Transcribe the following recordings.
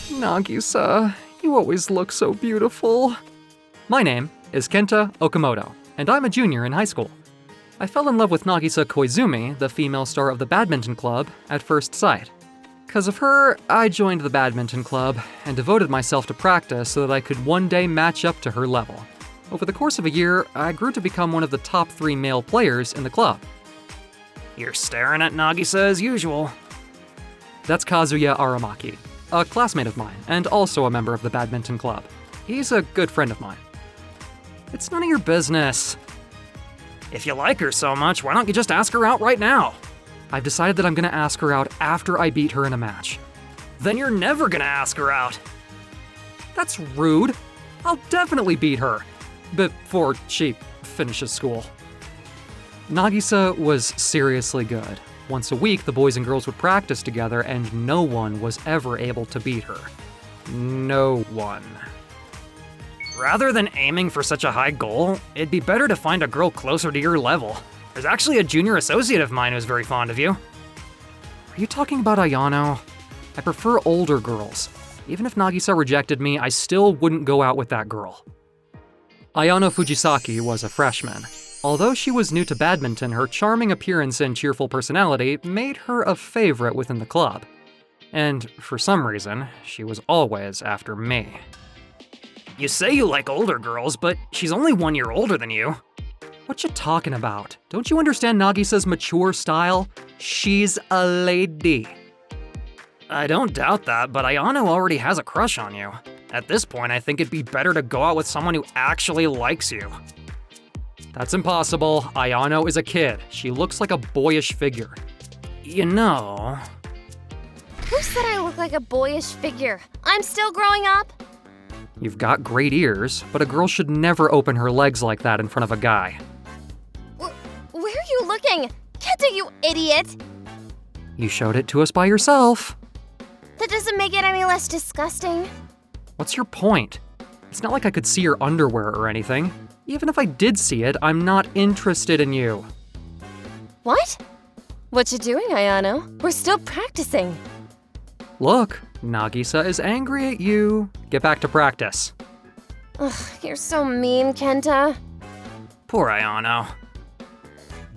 Nagisa, you always look so beautiful. My name is Kenta Okamoto, and I'm a junior in high school. I fell in love with Nagisa Koizumi, the female star of the badminton club, at first sight. Because of her, I joined the badminton club and devoted myself to practice so that I could one day match up to her level. Over the course of a year, I grew to become one of the top 3 male players in the club. You're staring at Nagisa as usual. That's Kazuya Aramaki, a classmate of mine and also a member of the badminton club. He's a good friend of mine. It's none of your business. If you like her so much, why don't you just ask her out right now? I've decided that I'm gonna ask her out after I beat her in a match. Then you're never gonna ask her out. That's rude. I'll definitely beat her. Before she finishes school. Nagisa was seriously good. Once a week, the boys and girls would practice together, and no one was ever able to beat her. No one. Rather than aiming for such a high goal, it'd be better to find a girl closer to your level. There's actually a junior associate of mine who's very fond of you. Are you talking about Ayano? I prefer older girls. Even if Nagisa rejected me, I still wouldn't go out with that girl. Ayano Fujisaki was a freshman. Although she was new to badminton, her charming appearance and cheerful personality made her a favorite within the club. And for some reason, she was always after me. You say you like older girls, but she's only 1 year older than you. What you talking about? Don't you understand Nagisa's mature style? She's a lady. I don't doubt that, but Ayano already has a crush on you. At this point, I think it'd be better to go out with someone who actually likes you. That's impossible. Ayano is a kid. She looks like a boyish figure. You know... Who said I look like a boyish figure? I'm still growing up? You've got great ears, but a girl should never open her legs like that in front of a guy. Where are you looking? Kenta, you idiot! You showed it to us by yourself. That doesn't make it any less disgusting. What's your point? It's not like I could see your underwear or anything. Even if I did see it, I'm not interested in you. What? What you doing, Ayano? We're still practicing. Look, Nagisa is angry at you. Get back to practice. Ugh, you're so mean, Kenta. Poor Ayano.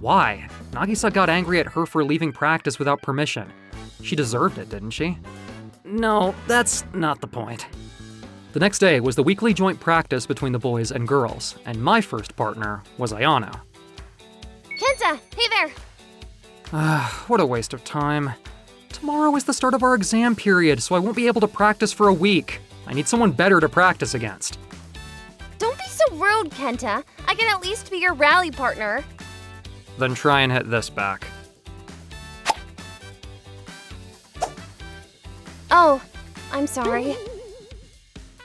Why? Nagisa got angry at her for leaving practice without permission. She deserved it, didn't she? No, that's not the point. The next day was the weekly joint practice between the boys and girls, and my first partner was Ayano. Kenta, hey there! What a waste of time. Tomorrow is the start of our exam period, so I won't be able to practice for a week. I need someone better to practice against. Don't be so rude, Kenta. I can at least be your rally partner. Then try and hit this back. Oh, I'm sorry.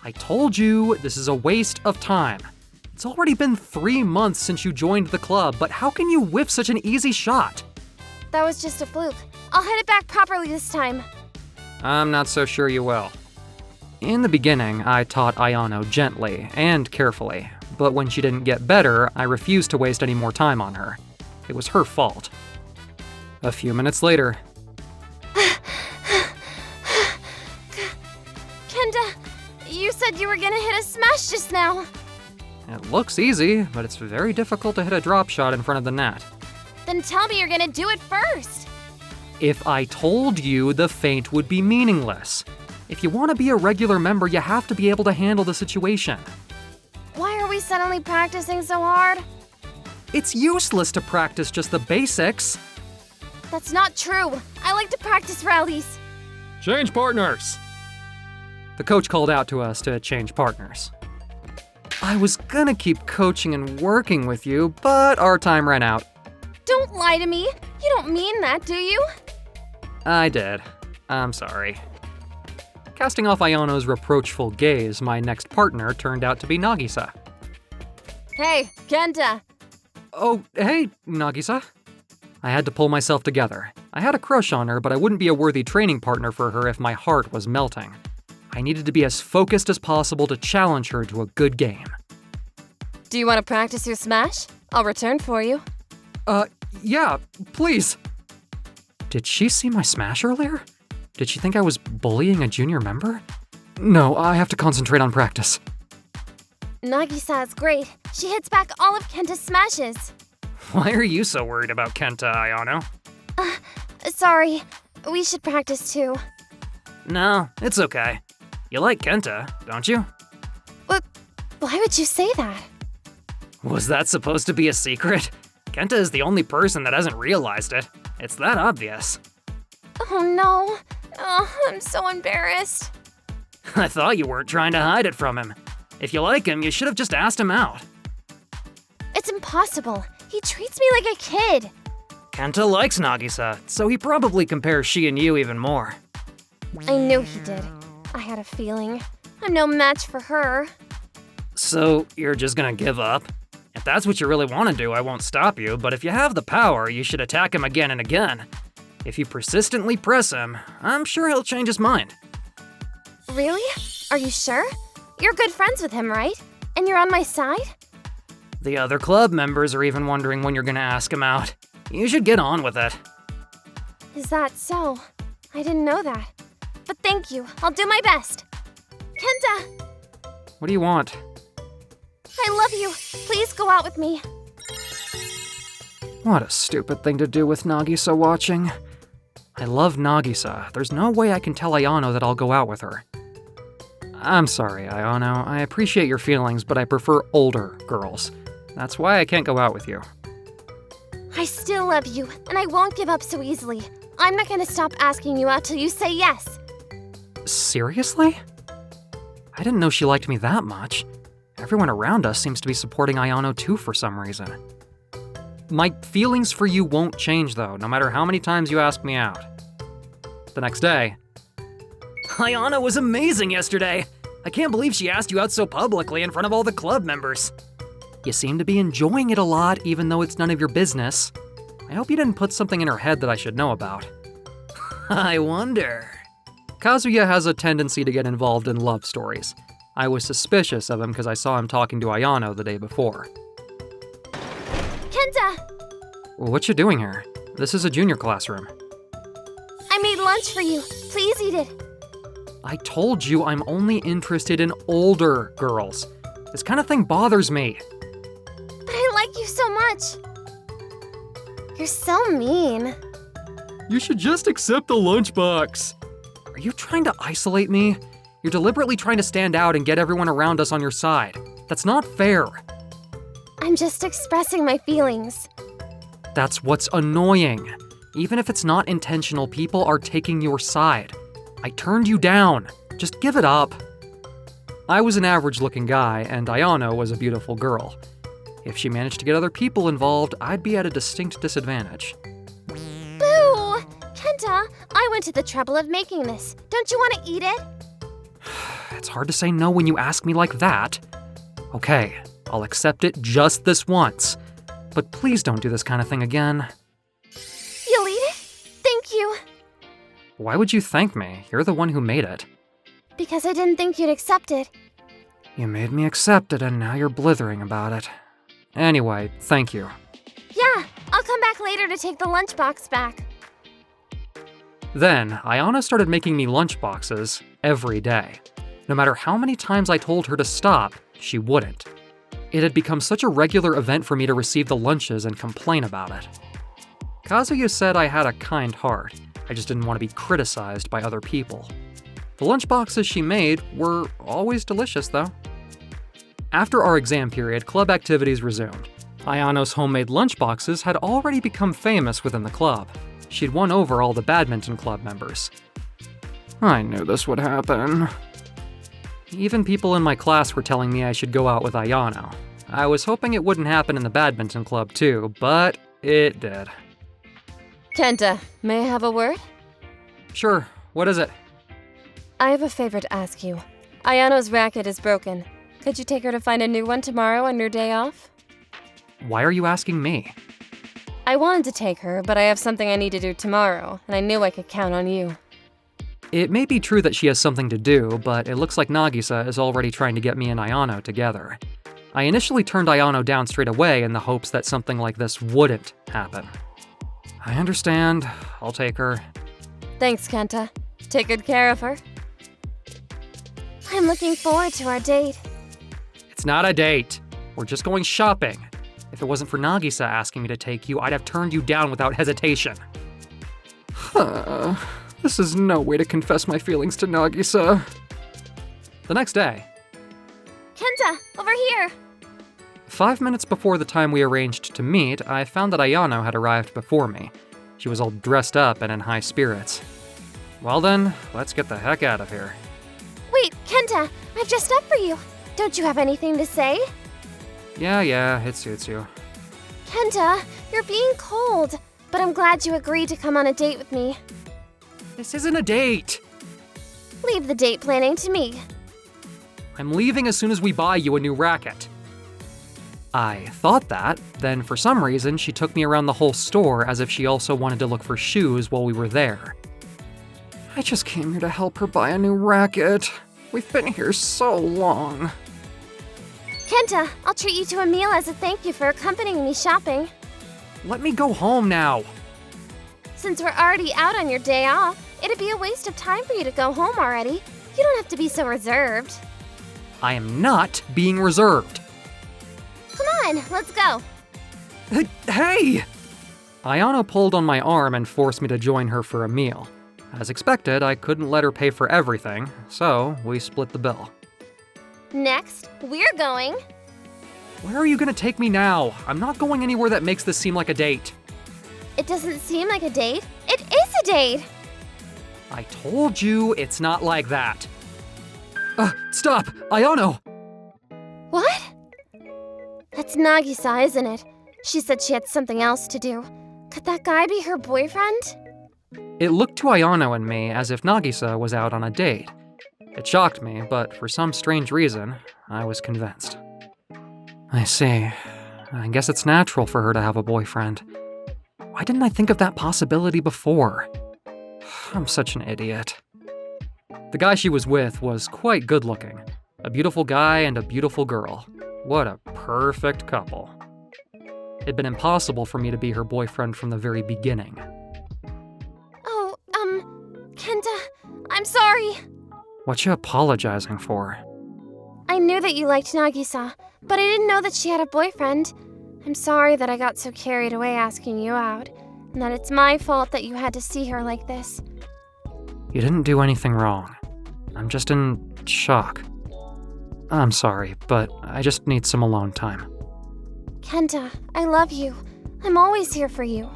I told you, this is a waste of time. It's already been 3 months since you joined the club, but how can you whiff such an easy shot? That was just a fluke. I'll hit it back properly this time. I'm not so sure you will. In the beginning, I taught Ayano gently and carefully, but when she didn't get better, I refused to waste any more time on her. It was her fault. A few minutes later. Kenta, you said you were gonna hit a smash just now. It looks easy, but it's very difficult to hit a drop shot in front of the net. Then tell me you're gonna do it first. If I told you, the feint would be meaningless. If you want to be a regular member, you have to be able to handle the situation. Why are we suddenly practicing so hard? It's useless to practice just the basics. That's not true. I like to practice rallies. Change partners! The coach called out to us to change partners. I was gonna keep coaching and working with you, but our time ran out. Don't lie to me. You don't mean that, do you? I did. I'm sorry. Casting off Ayano's reproachful gaze, my next partner turned out to be Nagisa. Hey, Kenta. Oh, hey, Nagisa. I had to pull myself together. I had a crush on her, but I wouldn't be a worthy training partner for her if my heart was melting. I needed to be as focused as possible to challenge her to a good game. Do you want to practice your smash? I'll return for you. Yeah, please. Did she see my smash earlier? Did she think I was bullying a junior member? No, I have to concentrate on practice. Nagisa is great. She hits back all of Kenta's smashes. Why are you so worried about Kenta, Ayano? Sorry. We should practice too. No, it's okay. You like Kenta, don't you? Why would you say that? Was that supposed to be a secret? Kenta is the only person that hasn't realized it. It's that obvious. Oh no. Oh, I'm so embarrassed. I thought you weren't trying to hide it from him. If you like him, you should have just asked him out. It's impossible. He treats me like a kid. Kenta likes Nagisa, so he probably compares she and you even more. I knew he did. I had a feeling. I'm no match for her. So, you're just gonna give up? If that's what you really want to do, I won't stop you, but if you have the power, you should attack him again and again. If you persistently press him, I'm sure he'll change his mind. Really? Are you sure? You're good friends with him, right? And you're on my side? The other club members are even wondering when you're gonna ask him out. You should get on with it. Is that so? I didn't know that. But thank you. I'll do my best. Kenta, What do you want? I love you. Please go out with me. What a stupid thing to do with Nagisa watching. I love Nagisa. There's no way I can tell Ayano that I'll go out with her. I'm sorry, Ayano. I appreciate your feelings, but I prefer older girls. That's why I can't go out with you. I still love you, and I won't give up so easily. I'm not gonna stop asking you out till you say yes. Seriously? I didn't know she liked me that much. Everyone around us seems to be supporting Ayano too for some reason. My feelings for you won't change though, no matter how many times you ask me out. The next day, Ayano was amazing yesterday. I can't believe she asked you out so publicly in front of all the club members. you seem to be enjoying it a lot even though it's none of your business. I hope you didn't put something in her head that I should know about. I wonder. Kazuya has a tendency to get involved in love stories. I was suspicious of him because I saw him talking to Ayano the day before. Kenta, What you doing here? This is a junior classroom. I made lunch for you. Please eat it. I told you I'm only interested in older girls. This kind of thing bothers me. But I like you so much. You're so mean. You should just accept the lunchbox. Are you trying to isolate me? You're deliberately trying to stand out and get everyone around us on your side. That's not fair. I'm just expressing my feelings. That's what's annoying. Even if it's not intentional, people are taking your side. I turned you down. Just give it up. I was an average-looking guy, and Ayano was a beautiful girl. If she managed to get other people involved, I'd be at a distinct disadvantage. Boo! Kenta, I went to the trouble of making this. Don't you want to eat it? It's hard to say no when you ask me like that. Okay, I'll accept it just this once. But please don't do this kind of thing again. You'll eat it? Thank you. Why would you thank me? You're the one who made it. Because I didn't think you'd accept it. You made me accept it, and now you're blithering about it. Anyway, thank you. Yeah, I'll come back later to take the lunchbox back. Then, Ayana started making me lunchboxes every day. No matter how many times I told her to stop, she wouldn't. It had become such a regular event for me to receive the lunches and complain about it. Kazuya said I had a kind heart. I just didn't want to be criticized by other people. The lunchboxes she made were always delicious, though. After our exam period, club activities resumed. Ayano's homemade lunchboxes had already become famous within the club. She'd won over all the badminton club members. I knew this would happen. Even people in my class were telling me I should go out with Ayano. I was hoping it wouldn't happen in the badminton club too, but it did. Kenta, may I have a word? Sure, what is it? I have a favor to ask you. Ayano's racket is broken. Could you take her to find a new one tomorrow on your day off? Why are you asking me? I wanted to take her, but I have something I need to do tomorrow, and I knew I could count on you. It may be true that she has something to do, but it looks like Nagisa is already trying to get me and Ayano together. I initially turned Ayano down straight away in the hopes that something like this wouldn't happen. I understand. I'll take her. Thanks, Kenta. Take good care of her. I'm looking forward to our date. It's not a date. We're just going shopping. If it wasn't for Nagisa asking me to take you, I'd have turned you down without hesitation. This is no way to confess my feelings to Nagisa. The next day. Kenta, over here! 5 minutes before the time we arranged to meet, I found that Ayano had arrived before me. She was all dressed up and in high spirits. Well then, let's get the heck out of here. Wait, Kenta, I've dressed up for you. Don't you have anything to say? Yeah, it suits you. Kenta, you're being cold, but I'm glad you agreed to come on a date with me. This isn't a date! Leave the date planning to me. I'm leaving as soon as we buy you a new racket. I thought that, then for some reason she took me around the whole store as if she also wanted to look for shoes while we were there. I just came here to help her buy a new racket. We've been here so long. Kenta, I'll treat you to a meal as a thank you for accompanying me shopping. Let me go home now. Since we're already out on your day off, it'd be a waste of time for you to go home already. You don't have to be so reserved. I am not being reserved. Come on, let's go. Hey! Ayano pulled on my arm and forced me to join her for a meal. As expected, I couldn't let her pay for everything, so we split the bill. Next, we're going. Where are you gonna take me now? I'm not going anywhere that makes this seem like a date. It doesn't seem like a date. It is a date. I told you it's not like that. Stop! Ayano! What? That's Nagisa, isn't it? She said she had something else to do. Could that guy be her boyfriend? It looked to Ayano and me as if Nagisa was out on a date. It shocked me, but for some strange reason, I was convinced. I see. I guess it's natural for her to have a boyfriend. Why didn't I think of that possibility before? I'm such an idiot. The guy she was with was quite good-looking. A beautiful guy and a beautiful girl. What a perfect couple. It'd been impossible for me to be her boyfriend from the very beginning. Oh, Kenta, I'm sorry. What you apologizing for? I knew that you liked Nagisa, but I didn't know that she had a boyfriend. I'm sorry that I got so carried away asking you out, and that it's my fault that you had to see her like this. You didn't do anything wrong. I'm just in shock. I'm sorry, but I just need some alone time. Kenta, I love you. I'm always here for you.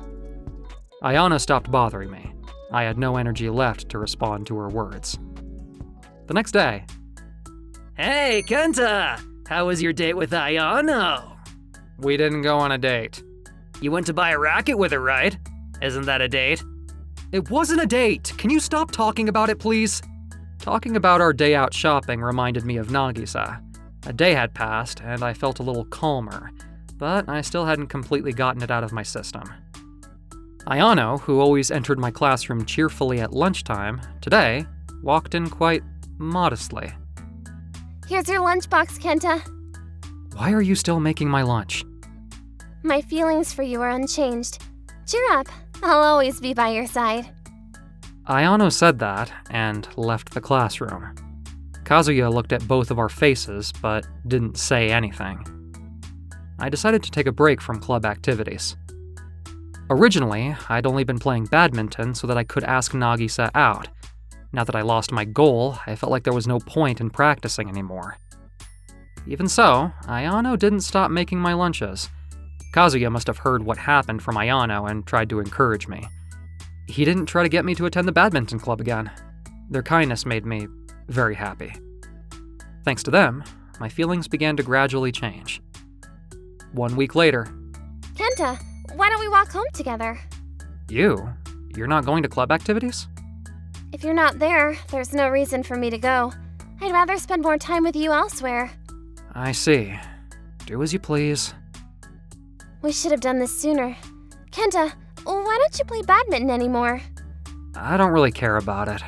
Ayana stopped bothering me. I had no energy left to respond to her words. The next day. Hey, Kenta! How was your date with Ayano? We didn't go on a date. You went to buy a racket with her, right? Isn't that a date? It wasn't a date! Can you stop talking about it, please? Talking about our day out shopping reminded me of Nagisa. A day had passed, and I felt a little calmer, but I still hadn't completely gotten it out of my system. Ayano, who always entered my classroom cheerfully at lunchtime, today walked in quite modestly. Here's your lunchbox, Kenta. Why are you still making my lunch? My feelings for you are unchanged. Cheer up. I'll always be by your side. Ayano said that and left the classroom. Kazuya looked at both of our faces, but didn't say anything. I decided to take a break from club activities. Originally, I'd only been playing badminton so that I could ask Nagisa out. Now that I lost my goal, I felt like there was no point in practicing anymore. Even so, Ayano didn't stop making my lunches. Kazuya must have heard what happened from Ayano and tried to encourage me. He didn't try to get me to attend the badminton club again. Their kindness made me very happy. Thanks to them, my feelings began to gradually change. 1 week later. Kenta, why don't we walk home together? You're not going to club activities? If you're not there, there's no reason for me to go. I'd rather spend more time with you elsewhere. I see. Do as you please. We should have done this sooner. Kenta, why don't you play badminton anymore? I don't really care about it.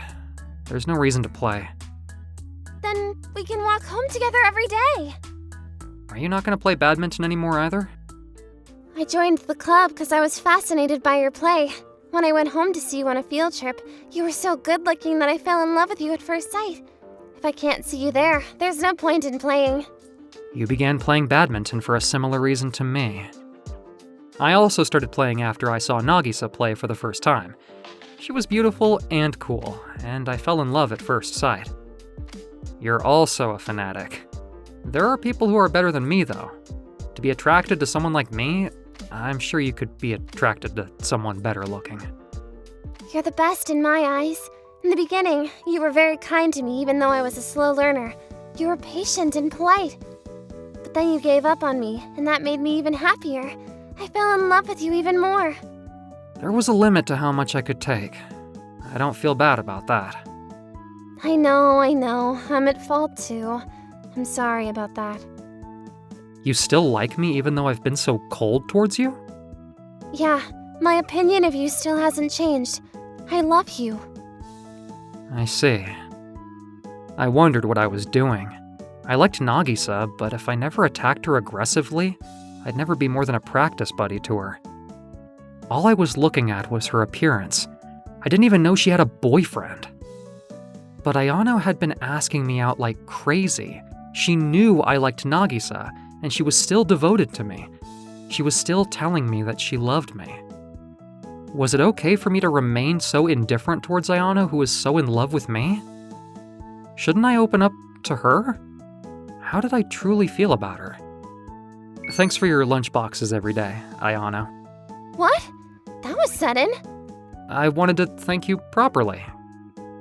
There's no reason to play. Then we can walk home together every day. Are you not going to play badminton anymore either? I joined the club because I was fascinated by your play. When I went home to see you on a field trip, you were so good-looking that I fell in love with you at first sight. If I can't see you there, there's no point in playing. You began playing badminton for a similar reason to me. I also started playing after I saw Nagisa play for the first time. She was beautiful and cool, and I fell in love at first sight. You're also a fanatic. There are people who are better than me, though. To be attracted to someone like me, I'm sure you could be attracted to someone better looking. You're the best in my eyes. In the beginning, you were very kind to me even though I was a slow learner. You were patient and polite. But then you gave up on me, and that made me even happier. I fell in love with you even more. There was a limit to how much I could take. I don't feel bad about that. I know. I'm at fault too. I'm sorry about that. You still like me even though I've been so cold towards you? Yeah, my opinion of you still hasn't changed. I love you. I see. I wondered what I was doing. I liked Nagisa, but if I never attacked her aggressively, I'd never be more than a practice buddy to her. All I was looking at was her appearance. I didn't even know she had a boyfriend. But Ayano had been asking me out like crazy. She knew I liked Nagisa, and she was still devoted to me. She was still telling me that she loved me. Was it okay for me to remain so indifferent towards Ayano, who was so in love with me? Shouldn't I open up to her? How did I truly feel about her? Thanks for your lunch boxes every day, Ayano. What? That was sudden. I wanted to thank you properly.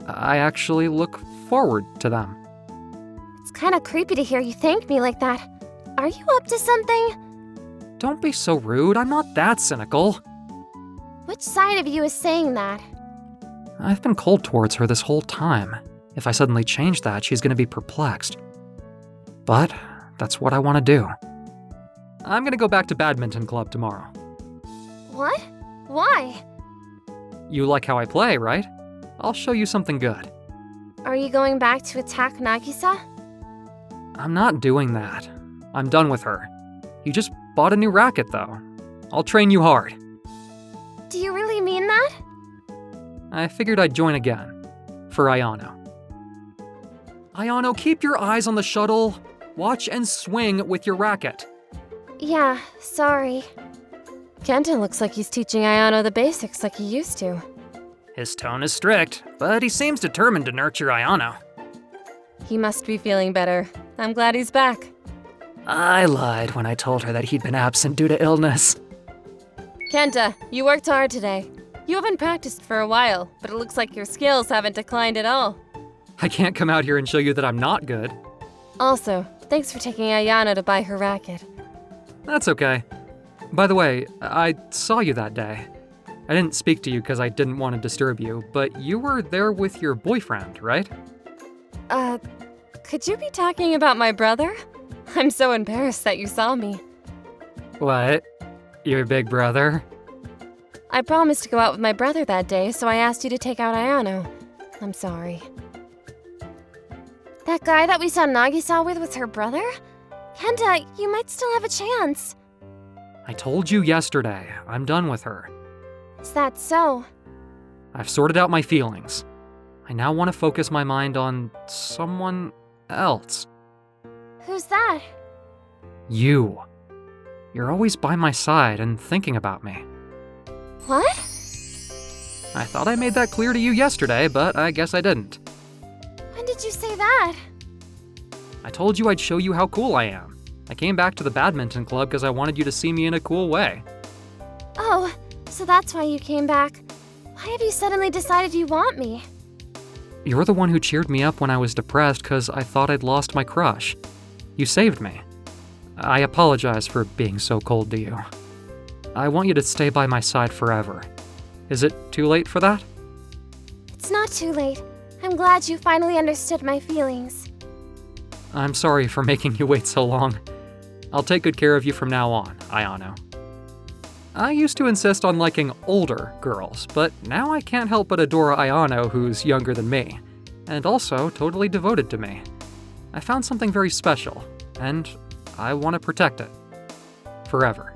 I actually look forward to them. It's kind of creepy to hear you thank me like that. Are you up to something? Don't be so rude, I'm not that cynical. Which side of you is saying that? I've been cold towards her this whole time. If I suddenly change that, she's gonna be perplexed. But that's what I want to do. I'm gonna go back to badminton club tomorrow. What? Why? You like how I play, right? I'll show you something good. Are you going back to attack Nagisa? I'm not doing that. I'm done with her. You just bought a new racket, though. I'll train you hard. Do you really mean that? I figured I'd join again. For Ayano. Ayano, keep your eyes on the shuttle. Watch and swing with your racket. Yeah, sorry. Kenta looks like he's teaching Ayano the basics like he used to. His tone is strict, but he seems determined to nurture Ayano. He must be feeling better. I'm glad he's back. I lied when I told her that he'd been absent due to illness. Kenta, you worked hard today. You haven't practiced for a while, but it looks like your skills haven't declined at all. I can't come out here and show you that I'm not good. Also, thanks for taking Ayano to buy her racket. That's okay. By the way, I saw you that day. I didn't speak to you because I didn't want to disturb you, but you were there with your boyfriend, right? Could you be talking about my brother? I'm so embarrassed that you saw me. What? Your big brother? I promised to go out with my brother that day, so I asked you to take out Ayano. I'm sorry. That guy that we saw Nagisa with was her brother? Kenta, you might still have a chance. I told you yesterday, I'm done with her. Is that so? I've sorted out my feelings. I now want to focus my mind on someone else. Who's that? You. You're always by my side and thinking about me. What? I thought I made that clear to you yesterday, but I guess I didn't. When did you say that? I told you I'd show you how cool I am. I came back to the badminton club because I wanted you to see me in a cool way. Oh, so that's why you came back. Why have you suddenly decided you want me? You're the one who cheered me up when I was depressed because I thought I'd lost my crush. You saved me. I apologize for being so cold to you. I want you to stay by my side forever. Is it too late for that? It's not too late. I'm glad you finally understood my feelings. I'm sorry for making you wait so long. I'll take good care of you from now on, Ayano. I used to insist on liking older girls, but now I can't help but adore Ayano, who's younger than me, and also totally devoted to me. I found something very special, and I want to protect it. Forever.